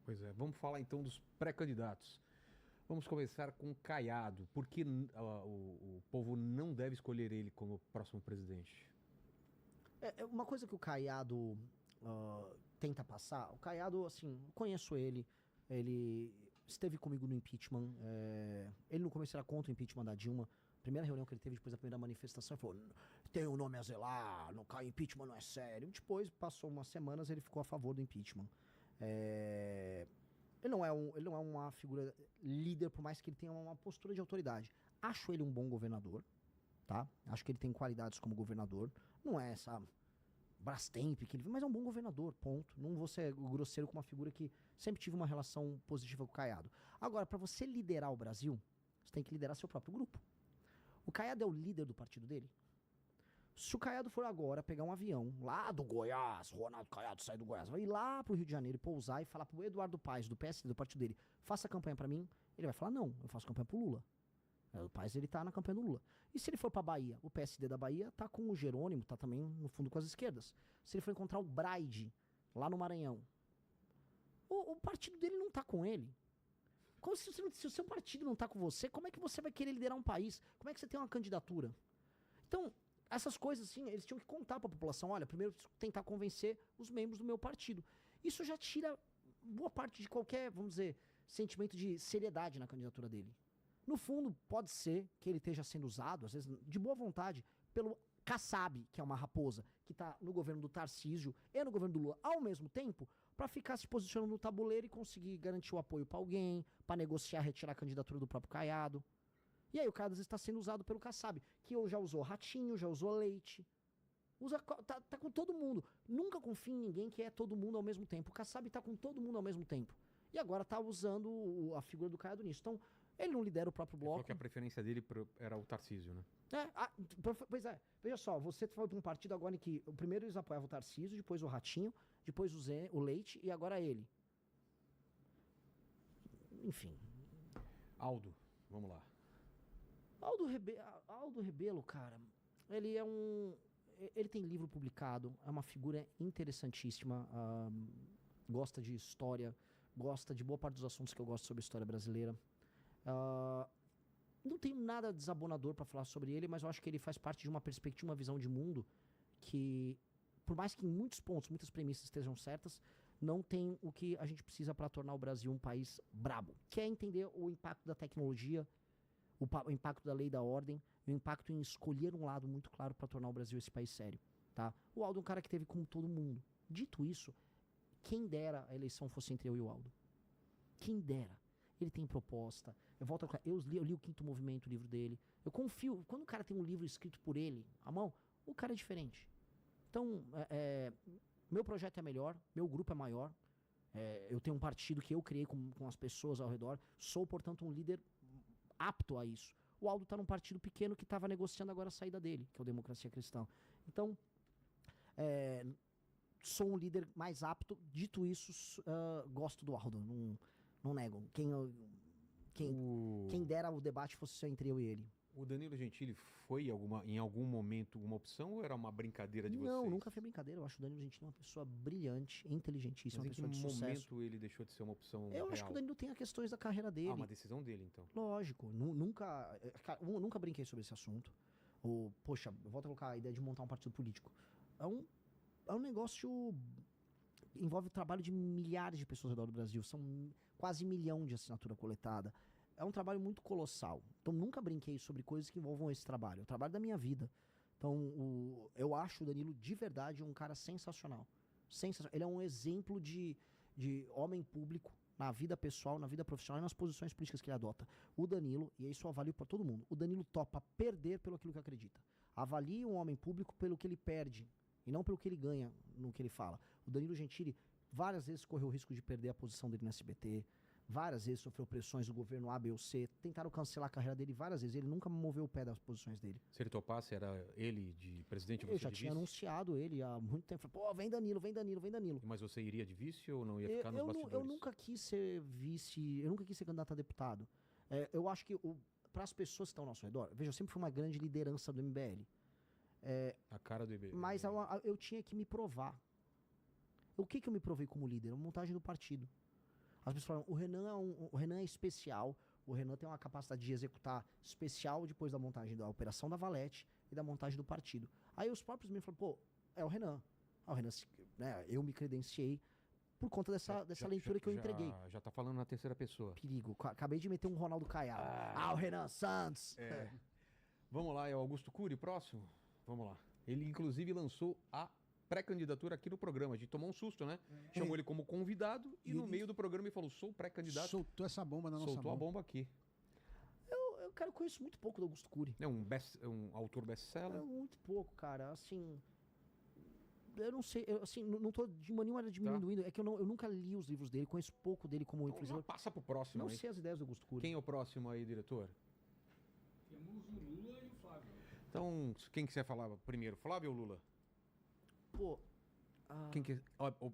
Pois é, vamos falar então dos pré-candidatos. Vamos começar com Caiado. Por que o povo não deve escolher ele como próximo presidente? É uma coisa que o Caiado tenta passar. O Caiado, assim, conheço ele. Ele esteve comigo no impeachment. Ele no começo era contra o impeachment da Dilma. Primeira reunião que ele teve depois da primeira manifestação, ele falou: tem um nome a zelar, não cai impeachment, não é sério. Depois, passou umas semanas, ele ficou a favor do impeachment. Ele não é uma figura líder, por mais que ele tenha uma postura de autoridade. Acho ele um bom governador, tá? Acho que ele tem qualidades como governador. Não é essa Brastemp que ele, mas é um bom governador, ponto. Não vou ser grosseiro com uma figura que sempre tive uma relação positiva com o Caiado. Agora, para você liderar o Brasil, você tem que liderar seu próprio grupo. O Caiado é o líder do partido dele? Se o Caiado for agora pegar um avião lá do Goiás, Ronaldo Caiado sai do Goiás, vai ir lá pro Rio de Janeiro e pousar e falar pro Eduardo Paes, do PSD, do partido dele, faça campanha pra mim, ele vai falar: não, eu faço campanha pro Lula. O Paes, ele tá na campanha do Lula. E se ele for pra Bahia, o PSD da Bahia tá com o Jerônimo, tá também no fundo com as esquerdas. Se ele for encontrar o Braide lá no Maranhão, o partido dele não tá com ele. Como se o seu partido não tá com você, como é que você vai querer liderar um país? Como é que você tem uma candidatura? Então, essas coisas, assim, eles tinham que contar pra população: olha, primeiro tentar convencer os membros do meu partido. Isso já tira boa parte de qualquer, vamos dizer, sentimento de seriedade na candidatura dele. No fundo, pode ser que ele esteja sendo usado, às vezes, de boa vontade, pelo Kassab, que é uma raposa, que tá no governo do Tarcísio e no governo do Lula ao mesmo tempo, pra ficar se posicionando no tabuleiro e conseguir garantir o apoio pra alguém, pra negociar, retirar a candidatura do próprio Caiado. E aí o Caiado às vezes está sendo usado pelo Kassab, que já usou Ratinho, já usou Leite. Tá com todo mundo. Nunca confie em ninguém que é todo mundo ao mesmo tempo. O Kassab tá com todo mundo ao mesmo tempo. E agora tá usando a figura do Caiado nisso. Então, ele não lidera o próprio Ele falou bloco. que a preferência dele era o Tarcísio, né? Pois é. Veja só, você foi para um partido agora em que o primeiro eles apoiavam o Tarcísio, depois o Ratinho, depois o Leite e agora ele. Enfim. Aldo, vamos lá. Aldo Rebelo, cara, ele é um. Ele tem livro publicado, é uma figura interessantíssima, gosta de história, gosta de boa parte dos assuntos que eu gosto sobre a história brasileira. Não tenho nada desabonador pra falar sobre ele, mas eu acho que ele faz parte de uma perspectiva, uma visão de mundo que, por mais que em muitos pontos, muitas premissas estejam certas, não tem o que a gente precisa para tornar o Brasil um país brabo, que é entender o impacto da tecnologia, o impacto da lei da ordem, e o impacto em escolher um lado muito claro para tornar o Brasil esse país sério, tá? O Aldo é um cara que teve como todo mundo. Dito isso, quem dera a eleição fosse entre eu e o Aldo. Quem dera. Ele tem proposta. Eu li o Quinto Movimento, o livro dele. Eu confio. Quando o cara tem um livro escrito por ele, à mão, o cara é diferente. Então, meu projeto é melhor, meu grupo é maior. Eu tenho um partido que eu criei com as pessoas ao redor. Sou, portanto, um líder apto a isso. O Aldo tá num partido pequeno que estava negociando agora a saída dele, que é o Democracia Cristã. Então, sou um líder mais apto. Dito isso, gosto do Aldo. Não nego. Quem dera o debate fosse só entre eu e ele. O Danilo Gentili foi em algum momento uma opção ou era uma brincadeira de vocês? Não, nunca foi brincadeira. Eu acho o Danilo Gentili uma pessoa brilhante, inteligentíssima, Mas uma pessoa de sucesso. em que momento ele deixou de ser uma opção Eu real? acho que o Danilo tem as questões da carreira dele. Uma decisão dele, então. Lógico. Nunca, eu nunca brinquei sobre esse assunto. Poxa, eu volto a colocar a ideia de montar um partido político. É um negócio... Envolve o trabalho de milhares de pessoas ao redor do Brasil. São quase 1 milhão de assinatura coletada. É um trabalho muito colossal. Então, nunca brinquei sobre coisas que envolvam esse trabalho. É o trabalho da minha vida. Então, eu acho o Danilo, de verdade, um cara sensacional. Ele é um exemplo de homem público na vida pessoal, na vida profissional e nas posições políticas que ele adota. O Danilo, e isso eu avalio para todo mundo, o Danilo topa perder pelo aquilo que acredita. Avalie um homem público pelo que ele perde e não pelo que ele ganha no que ele fala. O Danilo Gentili várias vezes correu o risco de perder a posição dele no SBT, várias vezes sofreu pressões do governo A, B ou C, tentaram cancelar a carreira dele várias vezes, ele nunca moveu o pé das posições dele. Se ele topasse, era ele de presidente e Eu você já de tinha vice? anunciado ele há muito tempo. Pô, vem Danilo, vem Danilo, vem Danilo. Mas você iria de vice ou não ia ficar nos bastidores? Eu nunca quis ser vice, eu nunca quis ser candidato a deputado. Eu acho que para as pessoas que estão ao nosso redor, veja, eu sempre fui uma grande liderança do MBL. A cara do IB. Mas eu tinha que me provar. O que eu me provei como líder? A montagem do partido. As pessoas falam, o Renan é especial, o Renan tem uma capacidade de executar especial depois da montagem da operação da Valete e da montagem do partido. Aí os próprios membros falam, pô, é o Renan. Ah, o Renan, né, eu me credenciei por conta dessa leitura que eu entreguei. Já tá falando na terceira pessoa. Perigo. Acabei de meter um Ronaldo Caiado. O Renan Santos. Vamos lá, é o Augusto Cury, próximo? Vamos lá. Ele, inclusive, lançou a pré-candidatura aqui no programa. A gente tomou um susto, né? Chamou ele como convidado e no meio do programa ele falou, sou pré-candidato. Soltou essa bomba na nossa mão. Soltou a bomba aqui. Eu, cara, conheço muito pouco do Augusto Cury. É um autor best-seller? Muito pouco, cara. Assim, eu não sei, não tô de nenhuma maneira diminuindo. É que eu nunca li os livros dele, conheço pouco dele como Então, passa pro próximo. Não aí. sei as ideias do Augusto Cury. Quem é o próximo aí, diretor? Temos o Lula e o Flávio. Então, quem que você falar primeiro, Flávio ou Lula? Pô,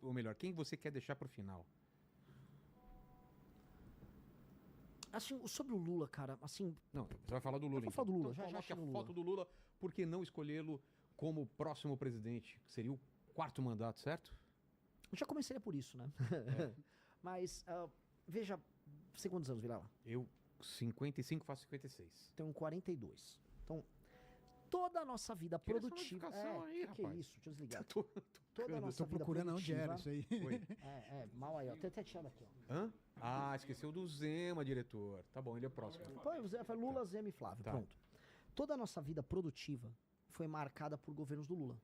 Ou melhor, quem você quer deixar pro final? assim, sobre o Lula, cara, assim... Não, você vai falar do Lula. Eu vou falar do Lula, então, já coloque chego a no foto Lula. do Lula, por que não escolhê-lo como próximo presidente? Seria o 4º mandato, certo? Eu já começaria por isso, né? Mas, veja, você quantos anos, Vilela? Eu, 55, faço 56. Tenho 42. Então, toda a nossa vida Tira essa produtiva... notificação aí, que rapaz. isso? Deixa eu desligar. Toda a nossa Tô procurando onde era isso aí. Oi. Mal aí, ó. Tem até tirado aqui, ó. Hã? Ah, esqueceu do Zema, diretor. Tá bom, ele é o próximo. Pô, foi Lula, Zema e Flávio, Tá. pronto. Toda a nossa vida produtiva foi marcada por governos do Lula.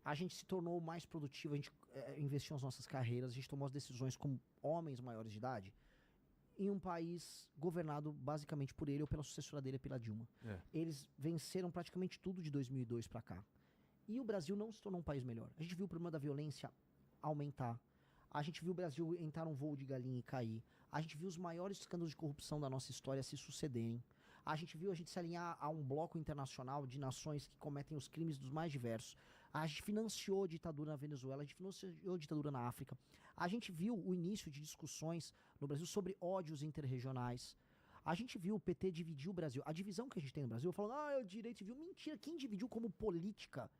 A gente se tornou mais produtivo, a gente investiu nas nossas carreiras, a gente tomou as decisões como homens maiores de idade em um país governado basicamente por ele ou pela sucessora dele, pela Dilma. Eles venceram praticamente tudo de 2002 pra cá. E o Brasil não se tornou um país melhor. A gente viu o problema da violência aumentar. A gente viu o Brasil entrar num voo de galinha e cair. A gente viu os maiores escândalos de corrupção da nossa história se sucederem. A gente viu a gente se alinhar a um bloco internacional de nações que cometem os crimes dos mais diversos. A gente financiou a ditadura na Venezuela, a gente financiou a ditadura na África. A gente viu o início de discussões no Brasil sobre ódios interregionais. A gente viu o PT dividir o Brasil. A divisão que a gente tem no Brasil, falando, é o direito civil. Mentira, quem dividiu como política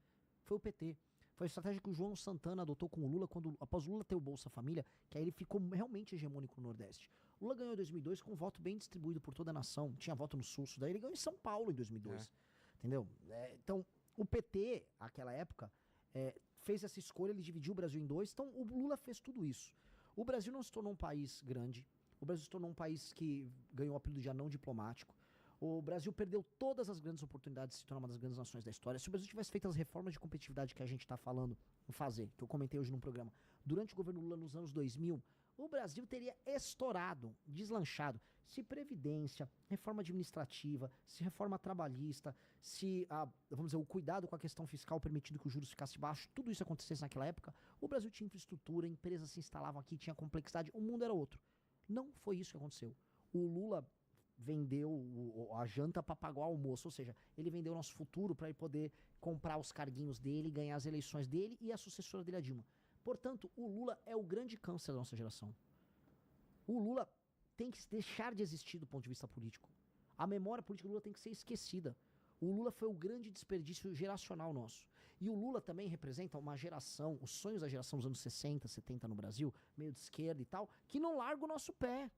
foi o PT. Foi a estratégia que o João Santana adotou com o Lula, após o Lula ter o Bolsa Família, que aí ele ficou realmente hegemônico no Nordeste. O Lula ganhou em 2002 com um voto bem distribuído por toda a nação. Tinha voto no Sul, daí ele ganhou em São Paulo em 2002. Entendeu? Então, o PT, naquela época, fez essa escolha, ele dividiu o Brasil em dois. Então, o Lula fez tudo isso. O Brasil não se tornou um país grande. O Brasil se tornou um país que ganhou o apelido de anão diplomático. O Brasil perdeu todas as grandes oportunidades de se tornar uma das grandes nações da história. Se o Brasil tivesse feito as reformas de competitividade que a gente está falando em fazer, que eu comentei hoje num programa, durante o governo Lula nos anos 2000, o Brasil teria estourado, deslanchado. Se previdência, reforma administrativa, se reforma trabalhista, se, vamos dizer, o cuidado com a questão fiscal permitindo que os juros ficassem baixos, tudo isso acontecesse naquela época, o Brasil tinha infraestrutura, empresas se instalavam aqui, tinha complexidade, o mundo era outro. Não foi isso que aconteceu. O Lula vendeu a janta para pagar o almoço, ou seja, ele vendeu o nosso futuro para ele poder comprar os carguinhos dele, ganhar as eleições dele e a sucessora dele, a Dilma. Portanto, o Lula é o grande câncer da nossa geração. O Lula tem que deixar de existir do ponto de vista político. A memória política do Lula tem que ser esquecida. O Lula foi o grande desperdício geracional nosso. E o Lula também representa uma geração, os sonhos da geração dos anos 60, 70 no Brasil, meio de esquerda e tal, que não larga o nosso pé.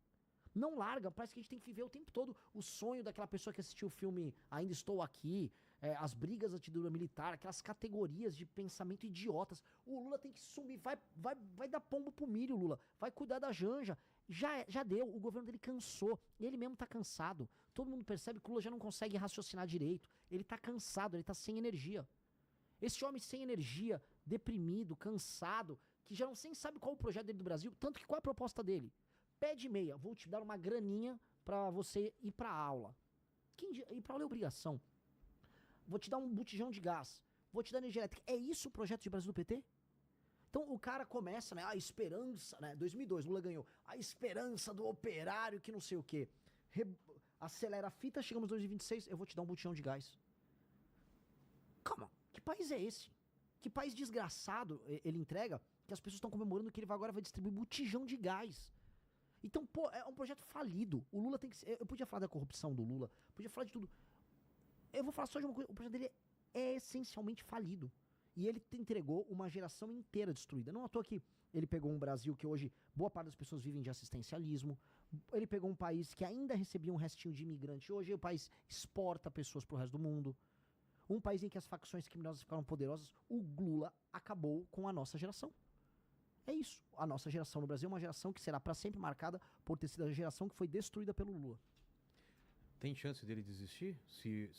Não larga, parece que a gente tem que viver o tempo todo o sonho daquela pessoa que assistiu o filme Ainda Estou Aqui, as brigas da ditadura militar, aquelas categorias de pensamento idiotas. O Lula tem que sumir, vai dar pombo pro milho, Lula, vai cuidar da Janja. Já deu, o governo dele cansou, ele mesmo tá cansado. Todo mundo percebe que o Lula já não consegue raciocinar direito, ele tá cansado, ele tá sem energia. Esse homem sem energia, deprimido, cansado, que já não sabe qual é o projeto dele do Brasil, tanto que qual é a proposta dele? Pé de meia, vou te dar uma graninha pra você ir pra aula. Ir pra aula é obrigação. Vou te dar um botijão de gás. Vou te dar energia elétrica. É isso o projeto de Brasil do PT? Então o cara começa, né? A esperança, né? 2002, Lula ganhou. A esperança do operário que não sei o quê. Acelera a fita, chegamos em 2026, eu vou te dar um botijão de gás. Calma, que país é esse? Que país desgraçado ele entrega que as pessoas estão comemorando que ele agora vai distribuir botijão de gás. Então, pô, é um projeto falido. O Lula tem que ser... Eu podia falar da corrupção do Lula, podia falar de tudo. Eu vou falar só de uma coisa. O projeto dele é essencialmente falido. E ele entregou uma geração inteira destruída. Não à toa que ele pegou um Brasil que hoje Boa parte das pessoas vivem de assistencialismo. Ele pegou um país que ainda recebia um restinho de imigrante. Hoje o país exporta pessoas pro resto do mundo. Um país em que as facções criminosas ficaram poderosas. O Lula acabou com a nossa geração. É isso. A nossa geração no Brasil é uma geração que será para sempre marcada por ter sido a geração que foi destruída pelo Lula. Tem chance dele desistir? Se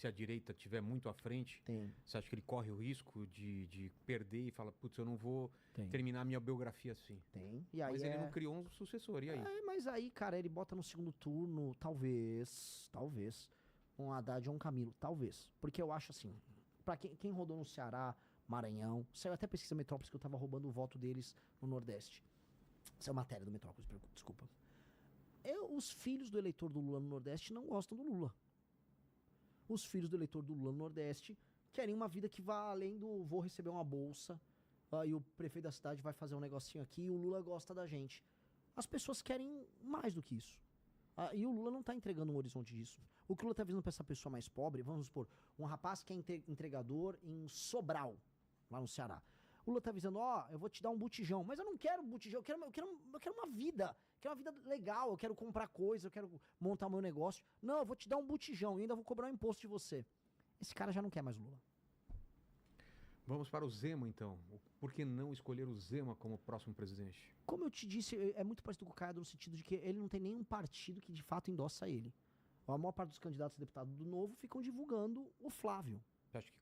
a direita estiver muito à frente, Tem. você acha que ele corre o risco de perder e fala, putz, eu não vou Tem. terminar minha biografia assim? Tem. E aí Mas ele não criou um sucessor, e aí? Mas aí, cara, ele bota no segundo turno, talvez, um Haddad ou um Camilo, talvez. Porque eu acho assim, pra quem rodou no Ceará, Maranhão, saiu até pesquisa Metrópolis que eu tava roubando o voto deles no Nordeste. Saiu matéria do Metrópolis, desculpa. Os filhos do eleitor do Lula no Nordeste não gostam do Lula. Os filhos do eleitor do Lula no Nordeste querem uma vida que vá além do vou receber uma bolsa, e o prefeito da cidade vai fazer um negocinho aqui e o Lula gosta da gente. As pessoas querem mais do que isso. E o Lula não tá entregando um horizonte disso. O que o Lula tá visando pra essa pessoa mais pobre, vamos supor, um rapaz que é entregador em Sobral, lá no Ceará. O Lula tá avisando, eu vou te dar um botijão, mas eu não quero botijão, eu quero uma vida, quero uma vida legal, eu quero comprar coisa, eu quero montar meu negócio. Não, eu vou te dar um botijão e ainda vou cobrar um imposto de você. Esse cara já não quer mais Lula. Vamos para o Zema, então. Por que não escolher o Zema como próximo presidente? Como eu te disse, é muito parecido com o Caiado no sentido de que ele não tem nenhum partido que de fato endossa ele. A maior parte dos candidatos a deputado do Novo ficam divulgando o Flávio. Você acha que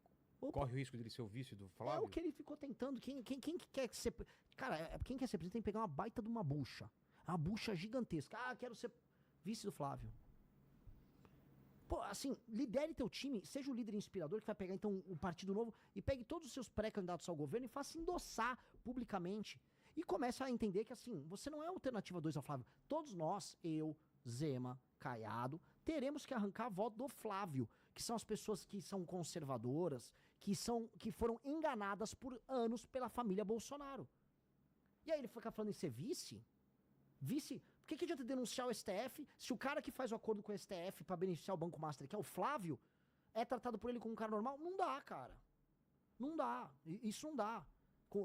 corre o risco dele ser o vice do Flávio? É o que ele ficou tentando. Quem quer ser... Cara, quem quer ser presidente tem que pegar uma baita de uma bucha. Uma bucha gigantesca. Quero ser vice do Flávio. Pô, assim, lidere teu time, seja o líder inspirador que vai pegar então o Partido Novo e pegue todos os seus pré-candidatos ao governo e faça endossar publicamente. E comece a entender que assim, você não é a alternativa 2 ao Flávio. Todos nós, eu, Zema, Caiado, teremos que arrancar voto do Flávio, que são as pessoas que são conservadoras, que foram enganadas por anos pela família Bolsonaro. E aí ele fica falando em ser vice? Vice? Por que adianta denunciar o STF se o cara que faz o acordo com o STF pra beneficiar o Banco Master, que é o Flávio, é tratado por ele como um cara normal? Não dá, cara. Não dá. Isso não dá.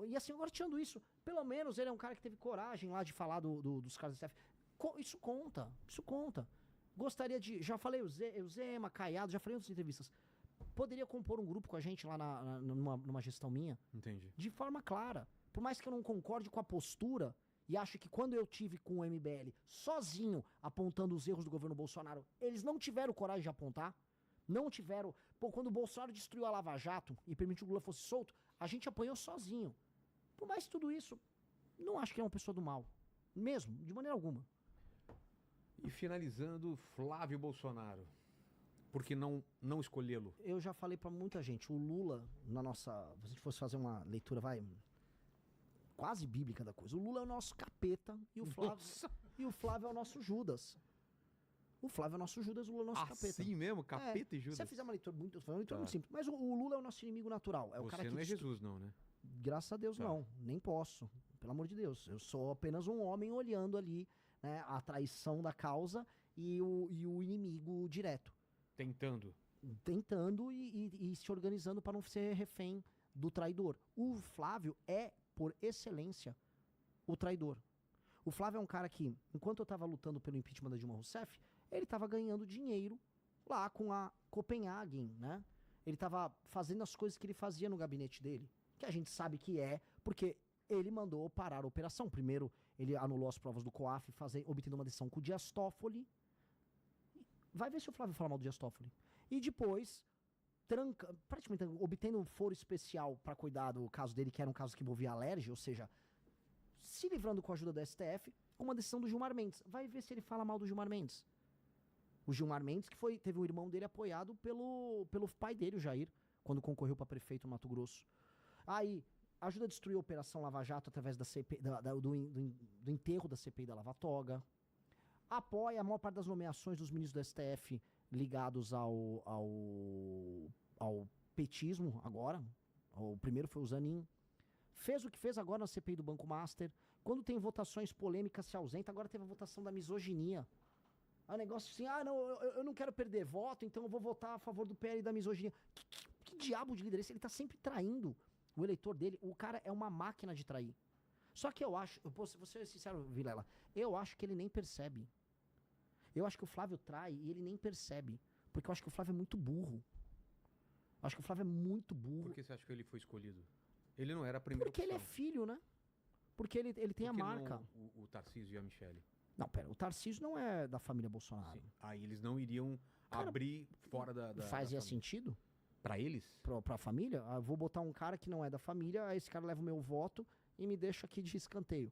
E assim, agora tirando isso, pelo menos ele é um cara que teve coragem lá de falar dos caras do STF. Isso conta. Isso conta. Gostaria de... Já falei o Zema, Caiado, já falei em outras entrevistas. Poderia compor um grupo com a gente lá numa gestão minha? Entendi. De forma clara. Por mais que eu não concorde com a postura e acho que quando eu tive com o MBL sozinho apontando os erros do governo Bolsonaro, eles não tiveram coragem de apontar. Não tiveram... Pô, quando o Bolsonaro destruiu a Lava Jato e permitiu que o Lula fosse solto, a gente apanhou sozinho. Por mais tudo isso, não acho que é uma pessoa do mal. Mesmo, de maneira alguma. E finalizando, Flávio Bolsonaro. Por que não escolhê-lo? Eu já falei pra muita gente, o Lula, se a gente fosse fazer uma leitura, quase bíblica da coisa, o Lula é o nosso capeta e o Flávio é o nosso Judas. O Flávio é o nosso Judas, o Lula é o nosso capeta. Assim mesmo? Capeta e Judas? Se você fizer uma leitura muito simples, mas o Lula é o nosso inimigo natural. É o cara que não é Jesus não, né? Graças a Deus não, nem posso. Pelo amor de Deus, eu sou apenas um homem olhando ali, né, a traição da causa e o inimigo direto. Tentando e se organizando para não ser refém do traidor. O Flávio é, por excelência, o traidor. O Flávio é um cara que, enquanto eu estava lutando pelo impeachment da Dilma Rousseff, ele estava ganhando dinheiro lá com a Copenhagen, né? Ele estava fazendo as coisas que ele fazia no gabinete dele, que a gente sabe que é, porque ele mandou parar a operação. Primeiro, ele anulou as provas do COAF, obtendo uma decisão com o Dias Toffoli. Vai ver se o Flávio fala mal do Dias Toffoli. E depois, praticamente obtendo um foro especial para cuidar do caso dele, que era um caso que envolvia alergia, ou seja, se livrando com a ajuda do STF, com uma decisão do Gilmar Mendes. Vai ver se ele fala mal do Gilmar Mendes. O Gilmar Mendes, que teve um irmão dele apoiado pelo pai dele, o Jair, quando concorreu para prefeito no Mato Grosso. Aí, ajuda a destruir a Operação Lava Jato através da CPI, do enterro da CPI da Lava Toga. Apoia a maior parte das nomeações dos ministros do STF ligados ao petismo agora. O primeiro foi o Zanin. Fez o que fez agora na CPI do Banco Master. Quando tem votações polêmicas, se ausenta. Agora teve a votação da misoginia. É um negócio assim, eu não quero perder voto, então eu vou votar a favor do PL e da misoginia. Que diabo de líder é esse? Ele tá sempre traindo o eleitor dele. O cara é uma máquina de trair. Só que eu acho, vou ser sincero, Vilela, eu acho que ele nem percebe. Eu acho que o Flávio trai e ele nem percebe. Porque eu acho que o Flávio é muito burro. Eu acho que o Flávio é muito burro. Por que você acha que ele foi escolhido? Ele não era a primeira Porque opção. ele é filho, né? Porque ele tem a Por que marca. não o Tarcísio e a Michele? Não, pera, o Tarcísio não é da família Bolsonaro. Sim. Aí eles não iriam abrir fora da Fazia família. sentido Pra eles? pra família? Ah, vou botar um cara que não é da família, aí esse cara leva o meu voto e me deixa aqui de escanteio.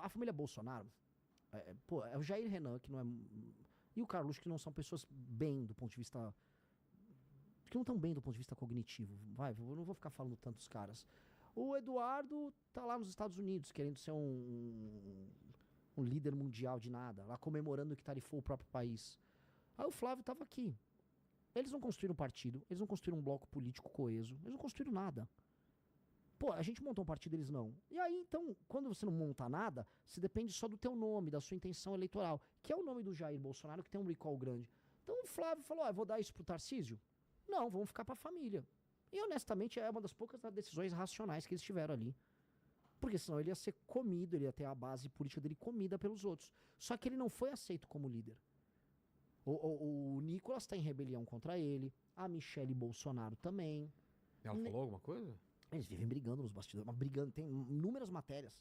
A família Bolsonaro, é o Jair Renan, que não é... E o Carluxo, que não são pessoas bem do ponto de vista... Que não estão bem do ponto de vista cognitivo. Eu não vou ficar falando tantos caras. O Eduardo tá lá nos Estados Unidos, querendo ser um líder mundial de nada, lá comemorando que tarifou o próprio país. Aí o Flávio tava aqui. Eles não construíram partido, eles não construíram um bloco político coeso, eles não construíram nada. Pô, a gente montou um partido, eles não. E aí, então, quando você não monta nada, você depende só do teu nome, da sua intenção eleitoral, que é o nome do Jair Bolsonaro, que tem um recall grande. Então o Flávio falou, eu vou dar isso pro Tarcísio? Não, vamos ficar pra família. E honestamente, é uma das poucas decisões racionais que eles tiveram ali. Porque senão ele ia ser comido, ele ia ter a base política dele comida pelos outros. Só que ele não foi aceito como líder. O Nicolas tá em rebelião contra ele, a Michele Bolsonaro também. Ela falou alguma coisa? Eles vivem brigando nos bastidores, mas brigando, tem inúmeras matérias.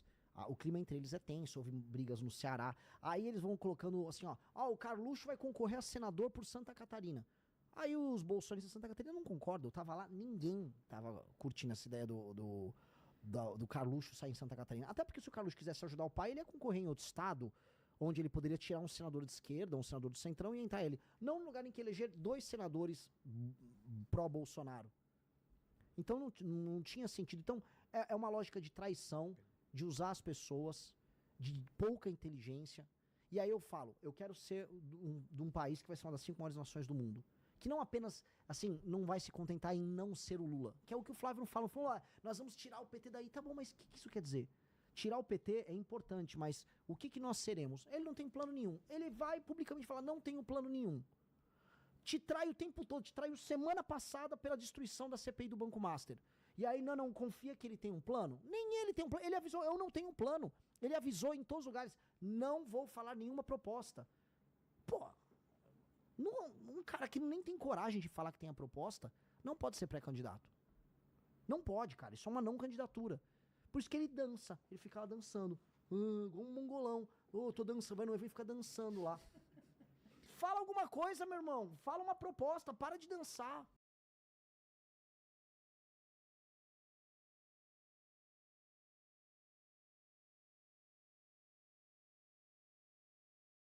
O clima entre eles é tenso, houve brigas no Ceará. Aí eles vão colocando assim, o Carluxo vai concorrer a senador por Santa Catarina. Aí os bolsonaristas de Santa Catarina não concordam, eu tava lá, ninguém tava curtindo essa ideia do Carluxo sair em Santa Catarina. Até porque se o Carluxo quisesse ajudar o pai, ele ia concorrer em outro estado, onde ele poderia tirar um senador de esquerda, um senador do centrão e entrar ele. Não no lugar em que eleger 2 senadores pró-Bolsonaro. Então não tinha sentido. Então é uma lógica de traição, de usar as pessoas, de pouca inteligência. E aí eu falo, eu quero ser de um país que vai ser uma das 5 maiores nações do mundo. Que não apenas, assim, não vai se contentar em não ser o Lula. Que é o que o Flávio não fala. Falou, nós vamos tirar o PT daí. Tá bom, mas o que isso quer dizer? Tirar o PT é importante, mas o que nós seremos? Ele não tem plano nenhum. Ele vai publicamente falar, não tenho plano nenhum. Te trai o tempo todo, te traiu semana passada pela destruição da CPI do Banco Master. E aí não confia que ele tem um plano? Nem ele tem um plano. Ele avisou, eu não tenho um plano. Ele avisou em todos os lugares, não vou falar nenhuma proposta. Pô, um cara que nem tem coragem de falar que tem a proposta, não pode ser pré-candidato. Não pode, cara. Isso é uma não candidatura. Por isso que ele dança. Ele fica lá dançando. Igual um mongolão. Tô dançando, vai no evento e fica dançando lá. Fala alguma coisa, meu irmão. Fala uma proposta. Para de dançar.